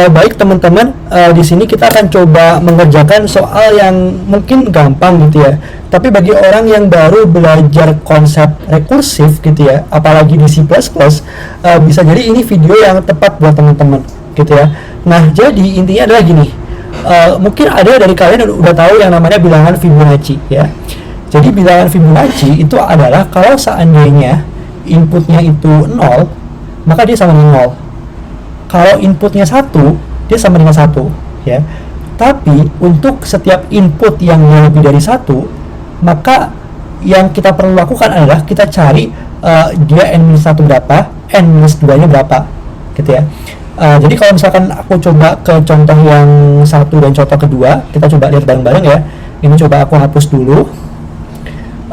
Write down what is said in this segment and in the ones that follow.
Baik teman-teman, di sini kita akan coba mengerjakan soal yang mungkin gampang gitu ya. Tapi bagi orang yang baru belajar konsep rekursif gitu ya, apalagi di C++, bisa jadi ini video yang tepat buat teman-teman gitu ya. Nah, jadi intinya adalah gini. Mungkin ada dari kalian yang udah tahu yang namanya bilangan Fibonacci ya. Jadi bilangan Fibonacci itu adalah kalau seandainya inputnya itu 0, maka dia sama dengan 0. Kalau inputnya 1, dia sama dengan 1 ya. Tapi untuk setiap input yang lebih dari 1, maka yang kita perlu lakukan adalah kita cari dia n-1 berapa, n-2 nya berapa gitu ya. Jadi kalau misalkan aku coba ke contoh yang 1 dan contoh kedua, kita coba lihat bareng-bareng ya. Ini coba aku hapus dulu.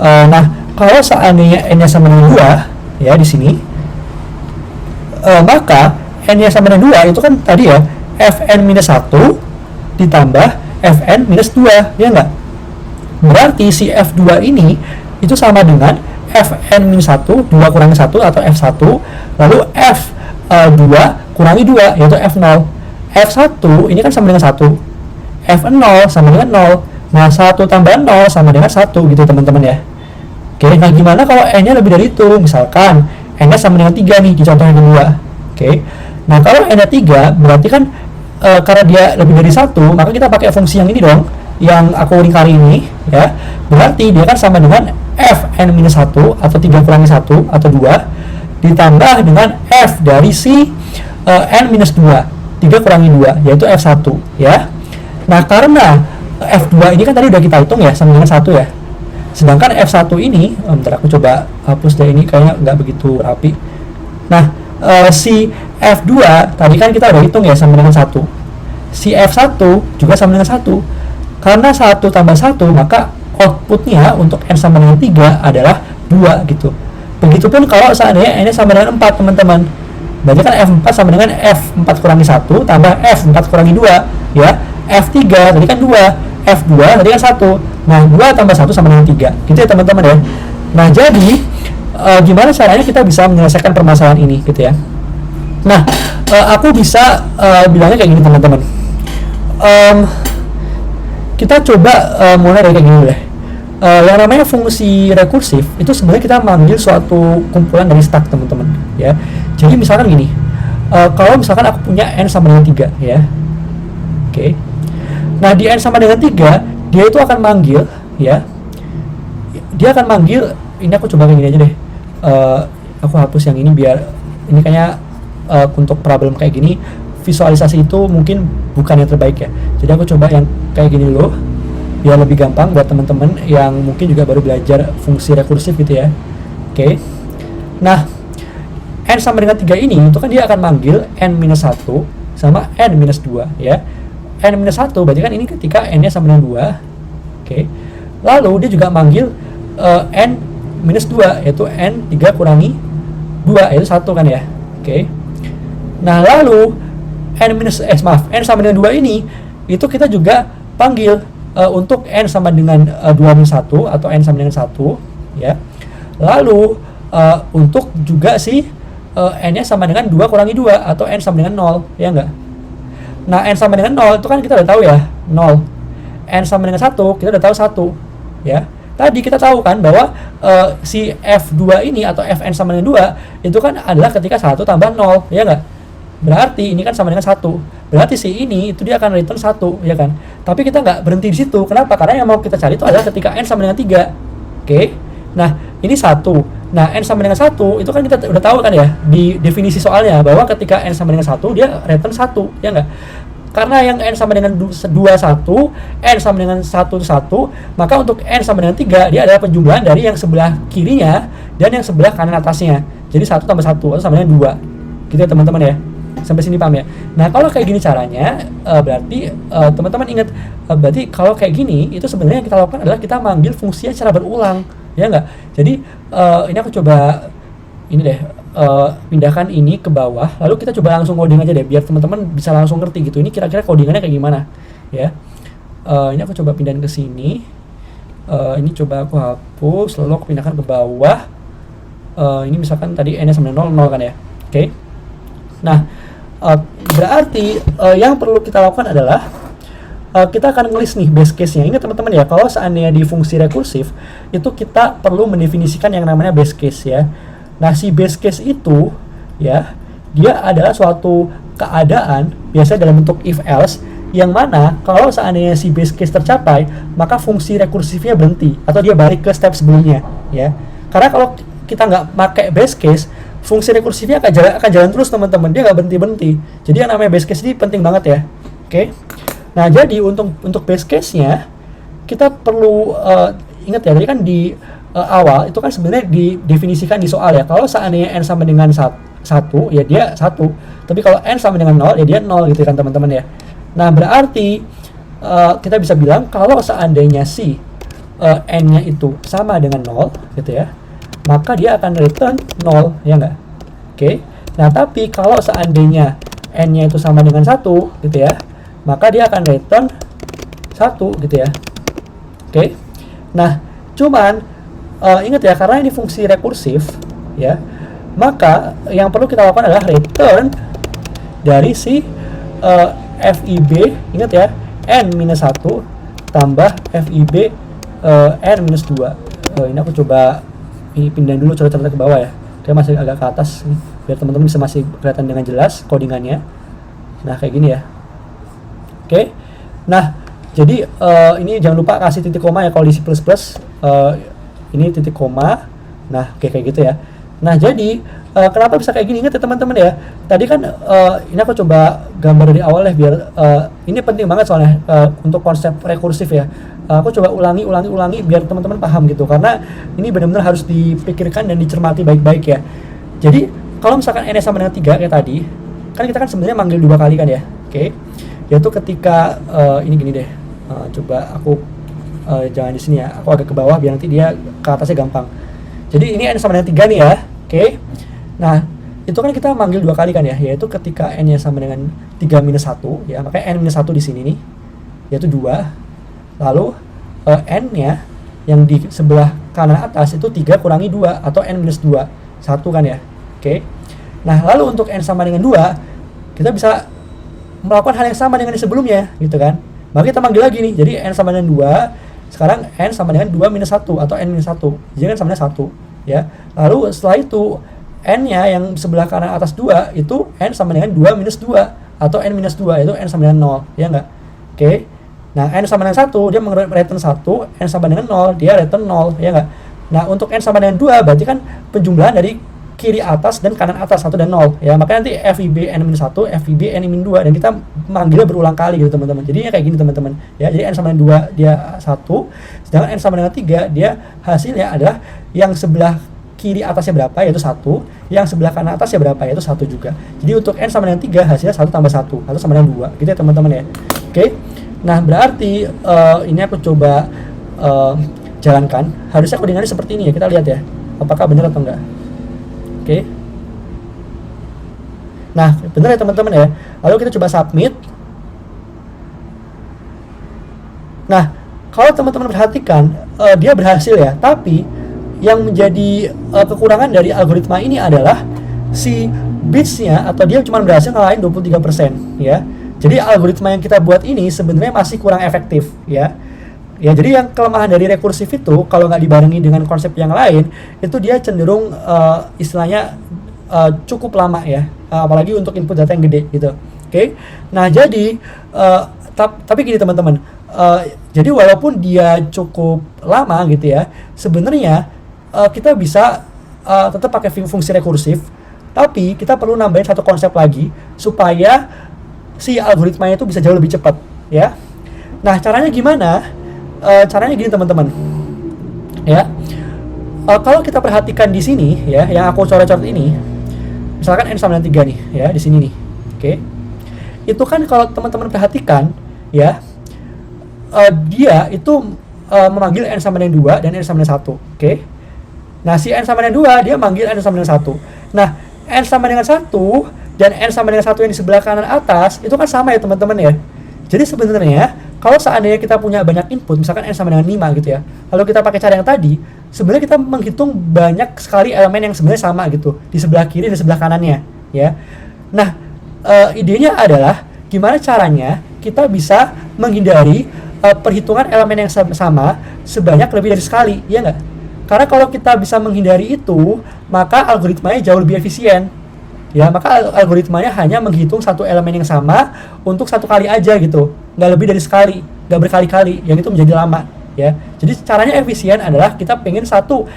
Nah, kalau seandainya n-nya sama dengan 2 ya di sini, maka n-nya sama dengan 2 itu kan tadi ya fn-1 ditambah fn-2 ya enggak? Berarti si f2 ini itu sama dengan fn-1 2 kurangi 1 atau f1 lalu f2 kurangi 2 yaitu f0. f1 ini kan sama dengan 1, f0 sama dengan 0. Nah 1 tambah 0 sama dengan 1 gitu teman-teman ya. Oke, nah gimana kalau n-nya lebih dari itu? Misalkan n-nya sama dengan 3 nih di contoh yang kedua. Oke. Nah, kalau n-nya 3, berarti kan karena dia lebih dari 1, maka kita pakai fungsi yang ini dong, yang aku lingkari ini, ya. Berarti dia kan sama dengan fn-1 atau 3 kurangi 1 atau 2 ditambah dengan f dari si n-2, 3 kurangi 2, yaitu f1, ya. Nah, karena f2 ini kan tadi udah kita hitung ya, sama dengan 1 ya. Sedangkan f1 ini, bentar aku coba hapus deh, ini kayaknya nggak begitu rapi. Nah, si F2 tadi kan kita udah hitung ya sama dengan 1. Si F1 juga sama dengan 1. Karena 1 tambah 1, maka outputnya untuk N sama dengan 3 adalah 2 gitu. Begitupun kalau seandainya N sama dengan 4 teman-teman. Berarti kan F4 sama dengan F4 kurangi 1 tambah F4 kurangi 2 ya. F3 tadi kan 2, F2 tadi kan 1. Nah, 2 tambah 1 sama dengan 3. Gitu ya teman-teman ya. Nah, jadi gimana caranya kita bisa menyelesaikan permasalahan ini gitu ya. Nah, aku bisa bilangnya kayak gini teman-teman. Kita coba mulai dari kayak gini deh. Yang namanya fungsi rekursif itu sebenarnya kita manggil suatu kumpulan dari stack teman-teman ya. Jadi misalkan gini, kalau misalkan aku punya n sama dengan 3 ya. Oke. Nah, di n sama dengan 3 dia itu akan manggil ya. Dia akan manggil, ini aku coba kayak gini aja deh. Aku hapus yang ini biar ini kayaknya untuk problem kayak gini visualisasi itu mungkin bukan yang terbaik ya. Jadi aku coba yang kayak gini dulu biar lebih gampang buat teman-teman yang mungkin juga baru belajar fungsi rekursif gitu ya. Oke. Nah, n sama dengan 3 ini itu kan dia akan manggil n-1 sama n-2 ya. n-1 berarti kan ini ketika n-nya sama dengan 2. Oke. Lalu dia juga manggil n-2 yaitu n 3 kurangi 2 yaitu 1 kan ya. Oke. Nah, lalu n sama dengan 2 ini itu kita juga panggil untuk n sama dengan 2-1 atau n sama dengan 1 ya. Lalu untuk juga si n-nya sama dengan 2 kurangi 2 atau n sama dengan 0 ya enggak. Nah, n sama dengan 0 itu kan kita udah tahu ya, 0. N sama dengan 1 kita udah tahu 1 ya. Tadi kita tahu kan bahwa si F2 ini atau Fn sama dengan 2 itu kan adalah ketika 1 tambah 0 ya enggak. Berarti ini kan sama dengan 1. Berarti si ini itu dia akan return 1 ya kan. Tapi kita nggak berhenti di situ. Kenapa? Karena yang mau kita cari itu adalah ketika n sama dengan 3. Oke. Nah, ini 1. Nah, n sama dengan 1 itu kan kita udah tahu kan ya di definisi soalnya bahwa ketika n sama dengan 1 dia return 1 ya enggak. Karena yang n sama dengan 2 1, n sama dengan 1 1, maka untuk n sama dengan 3 dia adalah penjumlahan dari yang sebelah kirinya dan yang sebelah kanan atasnya. Jadi 1 tambah 1 atau sama dengan 2. Gitu ya teman-teman ya. Sampai sini paham ya. Nah, kalau kayak gini caranya berarti teman-teman ingat berarti kalau kayak gini itu sebenarnya yang kita lakukan adalah kita manggil fungsinya secara berulang, ya enggak? Jadi ini aku coba ini deh pindahkan ini ke bawah, lalu kita coba langsung coding aja deh biar teman-teman bisa langsung ngerti gitu. Ini kira-kira codingannya kayak gimana ya. Ini aku coba pindahin ke sini. Ini coba aku hapus, lalu aku pindahkan ke bawah. Ini misalkan tadi n-nya sama dengan 0 kan ya. Oke. Nah, Berarti yang perlu kita lakukan adalah kita akan ngelis nih base case-nya. Ingat teman-teman ya, kalau seandainya di fungsi rekursif itu kita perlu mendefinisikan yang namanya base case ya. Nah, si base case itu ya, dia adalah suatu keadaan biasanya dalam bentuk if else, yang mana kalau seandainya si base case tercapai, maka fungsi rekursifnya berhenti atau dia balik ke step sebelumnya ya. Karena kalau kita nggak pakai base case, fungsi rekursifnya akan jalan terus teman-teman, dia nggak berhenti. Jadi yang namanya base case ini penting banget ya. Oke. Nah, jadi untuk base case-nya kita perlu ingat ya, tadi kan di awal itu kan sebenarnya didefinisikan di soal ya. Kalau seandainya n sama dengan 1 ya dia 1. Tapi kalau n sama dengan 0 ya dia 0 gitu kan teman-teman ya. Nah, berarti kita bisa bilang kalau seandainya si n-nya itu sama dengan 0 gitu ya, maka dia akan return 0 ya enggak? Oke. Nah, tapi kalau seandainya n-nya itu sama dengan 1 gitu ya, maka dia akan return 1 gitu ya. Oke. Nah, cuman ingat ya, karena ini fungsi rekursif ya, maka yang perlu kita lakukan adalah return dari si FIB, ingat ya, n-1 tambah FIB n-2. Ini aku coba pindahin dulu coret-coret ke bawah ya. Dia masih agak ke atas nih, biar teman-teman bisa masih kelihatan dengan jelas codingannya. Nah, kayak gini ya. Oke. Nah, jadi ini jangan lupa kasih titik koma ya kalau di C++. Ini titik koma. Nah, kayak gitu ya. Nah, jadi kenapa bisa kayak gini? Ingat ya teman-teman ya. Tadi kan ini aku coba gambar dari awal ya, biar ini penting banget soalnya untuk konsep rekursif ya. Aku coba ulangi biar teman-teman paham gitu, karena ini benar-benar harus dipikirkan dan dicermati baik-baik ya. Jadi kalau misalkan n sama dengan 3 kayak tadi, kan kita kan sebenarnya manggil 2 kali kan ya. Oke. Yaitu ketika ini gini deh. Coba aku jangan di sini ya. Aku agak ke bawah biar nanti dia ke atasnya gampang. Jadi ini n sama dengan 3 nih ya. Oke. Nah, itu kan kita manggil 2 kali kan ya, yaitu ketika n-nya sama dengan 3 minus 1 ya, makanya n minus 1 di sini nih yaitu 2. Lalu n-nya yang di sebelah kanan atas itu 3 kurangi 2 atau n minus 2, 1 kan ya. Oke. Nah, lalu untuk n sama dengan 2, kita bisa melakukan hal yang sama dengan yang sebelumnya gitu kan. Maka kita manggil lagi nih. Jadi n sama dengan 2, sekarang n sama dengan 2 minus 1 atau n minus 1. Jadi kan sama dengan 1 ya. Lalu setelah itu n-nya yang sebelah kanan atas 2 itu n sama dengan 2 minus 2 atau n minus 2, itu n sama dengan 0 ya enggak? Oke. Nah, n sama dengan 1 dia return 1, n sama dengan 0 dia return 0 ya enggak? Nah, untuk n sama dengan 2 berarti kan penjumlahan dari kiri atas dan kanan atas 1 dan 0 ya. Makanya nanti FIB n-1, FIB n-2 dan kita manggilnya berulang kali gitu teman-teman. Jadinya kayak gini teman-teman ya. Jadi n sama dengan 2 dia 1, sedangkan n sama dengan 3 dia hasilnya adalah yang sebelah kiri atasnya berapa yaitu 1, yang sebelah kanan atasnya berapa yaitu 1 juga. Jadi untuk n sama dengan 3 hasilnya 1 tambah 1 atau sama dengan 2 gitu ya teman-teman ya. Oke. Nah, berarti ini aku coba jalankan. Harusnya codingannya seperti ini ya. Kita lihat ya, apakah benar atau enggak. Oke. Nah, benar ya teman-teman ya. Lalu kita coba submit. Nah, kalau teman-teman perhatikan dia berhasil ya. Tapi yang menjadi kekurangan dari algoritma ini adalah si bitsnya, atau dia cuma berhasil ngalahin 23% ya. Jadi algoritma yang kita buat ini sebenarnya masih kurang efektif ya. Ya, jadi yang kelemahan dari rekursif itu kalau nggak dibarengi dengan konsep yang lain, itu dia cenderung istilahnya cukup lama ya, apalagi untuk input data yang gede gitu. Oke. Nah, jadi tapi gini teman-teman, jadi walaupun dia cukup lama gitu ya, sebenarnya kita bisa tetap pakai fungsi rekursif, tapi kita perlu nambahin satu konsep lagi supaya si algoritmanya itu bisa jauh lebih cepat ya. Nah, caranya gimana? Caranya gini teman-teman ya. Kalau kita perhatikan di sini ya, yang aku coret-coret ini, misalkan n sama dengan 3 nih ya, di sini nih. Oke. Itu kan kalau teman-teman perhatikan ya, dia itu memanggil n sama dengan 2 dan n sama dengan 1. Oke. Nah, si n sama dengan 2 dia manggil n sama dengan 1. Nah, n sama dengan 1 dan n sama dengan 1 yang di sebelah kanan atas itu kan sama ya teman-teman ya. Jadi sebenarnya kalau seandainya kita punya banyak input, misalkan n sama dengan 5 gitu ya, lalu kita pakai cara yang tadi, sebenarnya kita menghitung banyak sekali elemen yang sebenarnya sama gitu di sebelah kiri dan sebelah kanannya ya. Nah, idenya adalah gimana caranya kita bisa menghindari perhitungan elemen yang sama sebanyak lebih dari sekali, ya nggak? Karena kalau kita bisa menghindari itu, maka algoritmanya jauh lebih efisien. Ya, maka algoritmanya hanya menghitung satu elemen yang sama untuk satu kali aja gitu, nggak lebih dari sekali, nggak berkali-kali, yang itu menjadi lama. Ya, jadi caranya efisien adalah kita pengen satu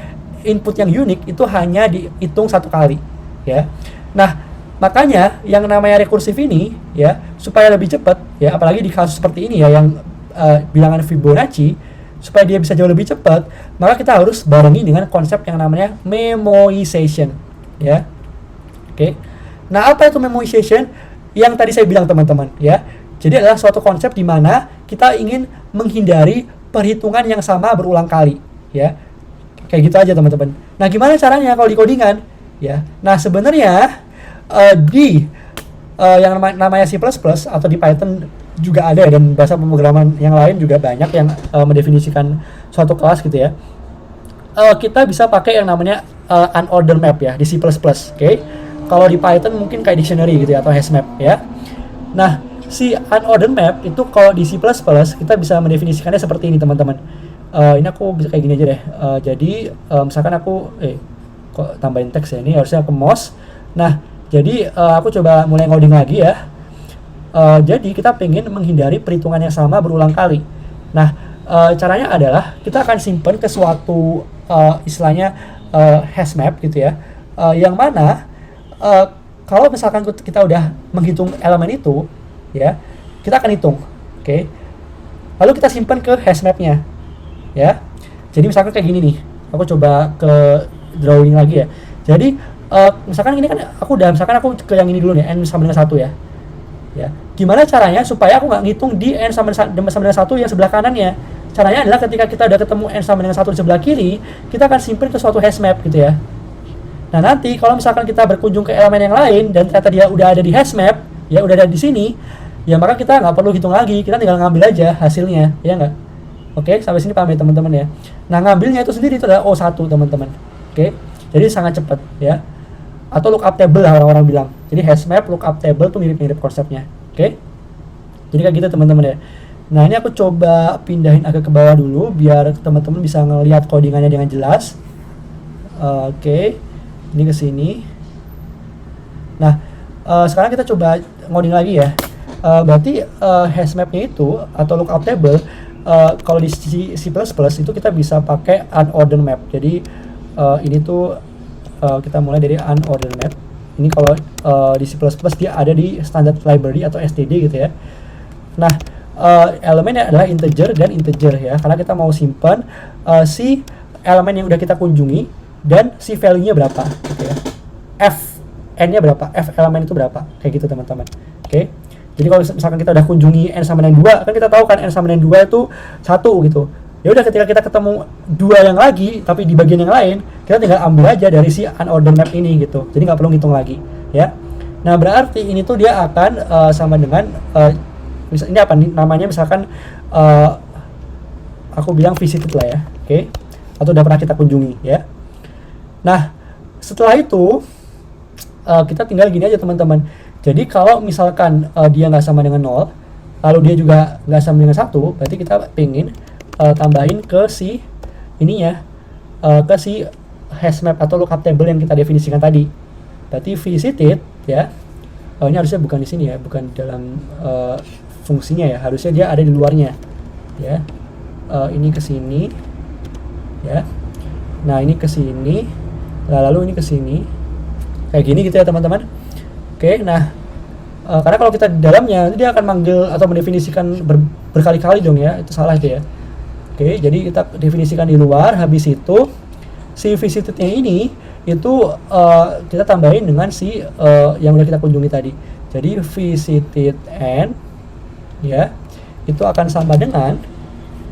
input yang unik itu hanya dihitung satu kali. Ya, nah makanya yang namanya rekursif ini, ya, supaya lebih cepat, ya, apalagi di kasus seperti ini ya, yang bilangan Fibonacci, supaya dia bisa jauh lebih cepat, maka kita harus barengi dengan konsep yang namanya memoization. Ya, oke. Nah, apa itu memoization? Yang tadi saya bilang teman-teman, ya. Jadi adalah suatu konsep di mana kita ingin menghindari perhitungan yang sama berulang kali, ya. Kayak gitu aja teman-teman. Nah, gimana caranya kalau di codingan? Ya. Nah, sebenarnya di yang namanya C++ atau di Python juga ada ya, dan bahasa pemrograman yang lain juga banyak yang mendefinisikan suatu kelas gitu ya. Kita bisa pakai yang namanya unordered map ya di C++, oke? Kalau di Python mungkin kayak dictionary gitu ya, atau hash map ya. Nah, si unordered map itu kalau di C++ kita bisa mendefinisikannya seperti ini teman-teman. Ini aku bisa kayak gini aja deh. Jadi misalkan aku kok tambahin teks ya, ini harusnya ke mouse. Nah, jadi aku coba mulai ngoding lagi ya. Jadi kita pengen menghindari perhitungan yang sama berulang kali. Nah, caranya adalah kita akan simpan ke suatu istilahnya hash map gitu ya, yang mana kalau misalkan kita udah menghitung elemen itu, ya, kita akan hitung, oke? Lalu kita simpan ke hash mapnya, ya. Jadi misalkan kayak gini nih, aku coba ke drawing lagi ya. Jadi misalkan ini kan aku ke yang ini dulu nih, n sama dengan 1 ya. Ya, gimana caranya supaya aku nggak ngitung di n sama dengan 1 yang sebelah kanannya? Caranya adalah ketika kita udah ketemu n sama dengan 1 di sebelah kiri, kita akan simpan ke suatu hash map gitu ya. Nah, nanti kalau misalkan kita berkunjung ke elemen yang lain dan ternyata dia udah ada di hash map, ya udah ada di sini, ya maka kita nggak perlu hitung lagi, kita tinggal ngambil aja hasilnya, ya nggak? Oke, sampai sini paham ya teman-teman ya. Nah, ngambilnya itu sendiri itu adalah O1 teman-teman. Oke, jadi sangat cepat ya. Atau lookup table lah orang-orang bilang. Jadi hash map, lookup table tuh mirip-mirip konsepnya. Oke, jadi kayak gitu teman-teman ya. Nah, ini aku coba pindahin agak ke bawah dulu biar teman-teman bisa ngelihat codingannya dengan jelas. Oke, ini ke sini. Nah, sekarang kita coba ngoding lagi ya. Berarti hash mapnya itu atau lookup table kalau di C++ itu kita bisa pakai unordered map. Jadi ini tuh kita mulai dari unordered map. Ini kalau di C++ dia ada di standard library atau std gitu ya. Nah, elemennya adalah integer dan integer ya, karena kita mau simpan si elemen yang udah kita kunjungi dan si value-nya berapa gitu ya. F n-nya berapa, f elemen itu berapa, kayak gitu teman-teman. Oke. Jadi kalau misalkan kita udah kunjungi n sama dengan 2, kan kita tahu kan n sama dengan 2 itu 1 gitu. Ya udah, ketika kita ketemu 2 yang lagi tapi di bagian yang lain, kita tinggal ambil aja dari si unordered map ini gitu. Jadi nggak perlu ngitung lagi ya. Nah, berarti ini tuh dia akan sama dengan ini apa namanya, misalkan aku bilang visited lah ya. Oke. Atau udah pernah kita kunjungi ya. Nah, setelah itu kita tinggal gini aja teman-teman. Jadi kalau misalkan dia nggak sama dengan 0, lalu dia juga nggak sama dengan 1, berarti kita pengen tambahin ke si ininya, ke si hash map atau lookup table yang kita definisikan tadi. Berarti visited ya. Ini harusnya bukan di sini ya, bukan dalam fungsinya ya. Harusnya dia ada di luarnya. Ya. Ini ke sini. Ya. Nah, ini ke sini. Lalu ini ke sini. Kayak gini gitu ya, teman-teman. Oke, nah karena kalau kita di dalamnya, dia akan manggil atau mendefinisikan berkali-kali dong ya. Itu salah itu ya. Oke, jadi kita definisikan di luar. Habis itu si visitednya ini itu kita tambahin dengan si yang udah kita kunjungi tadi. Jadi visited n ya, itu akan sama dengan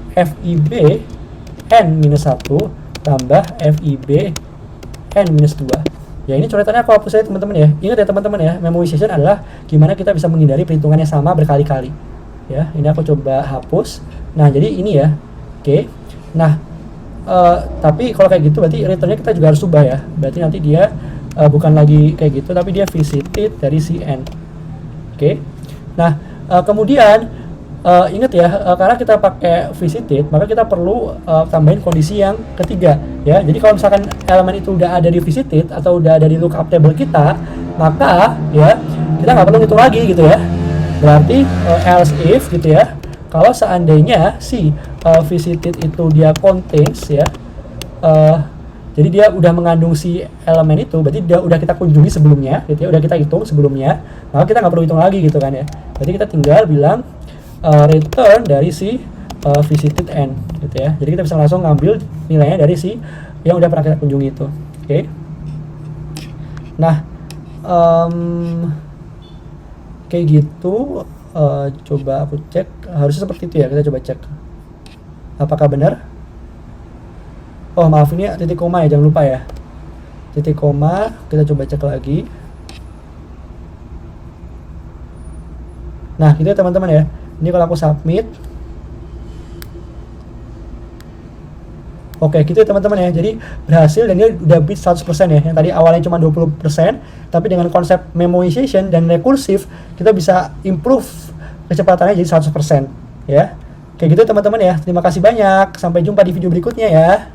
fib n-1 tambah fib n-2. Ya, ini coretannya aku hapus aja teman-teman ya. Ingat ya teman-teman ya, memoization adalah gimana kita bisa menghindari perhitungan yang sama berkali-kali. Ya, ini aku coba hapus. Nah, jadi ini ya. Oke. Nah, tapi kalau kayak gitu berarti returnnya kita juga harus ubah ya. Berarti nanti dia bukan lagi kayak gitu, tapi dia visited dari si n. Oke. Nah, kemudian ingat ya, karena kita pakai visited, maka kita perlu tambahin kondisi yang ketiga ya. Jadi kalau misalkan elemen itu udah ada di visited atau udah ada di lookup table kita, maka ya kita nggak perlu hitung lagi gitu ya. Berarti else if gitu ya, kalau seandainya si visited itu dia contains ya, jadi dia udah mengandung si elemen itu, berarti dia udah kita kunjungi sebelumnya gitu ya, udah kita hitung sebelumnya, maka kita nggak perlu hitung lagi gitu kan ya. Berarti kita tinggal bilang return dari si visited end gitu ya. Jadi kita bisa langsung ngambil nilainya dari si yang udah pernah kita kunjungi itu. Oke. Nah, kayak gitu. Coba aku cek, harusnya seperti itu ya. Kita coba cek apakah benar. Oh maaf, ini titik koma ya, jangan lupa ya, titik koma. Kita coba cek lagi. Nah gitu ya teman-teman ya. Ini kalau aku submit, oke gitu ya teman-teman ya. Jadi berhasil dan ini udah beat 100% ya. Yang tadi awalnya cuma 20%, tapi dengan konsep memoization dan recursive kita bisa improve kecepatannya jadi 100% ya. Kayak gitu teman-teman ya. Terima kasih banyak. Sampai jumpa di video berikutnya ya.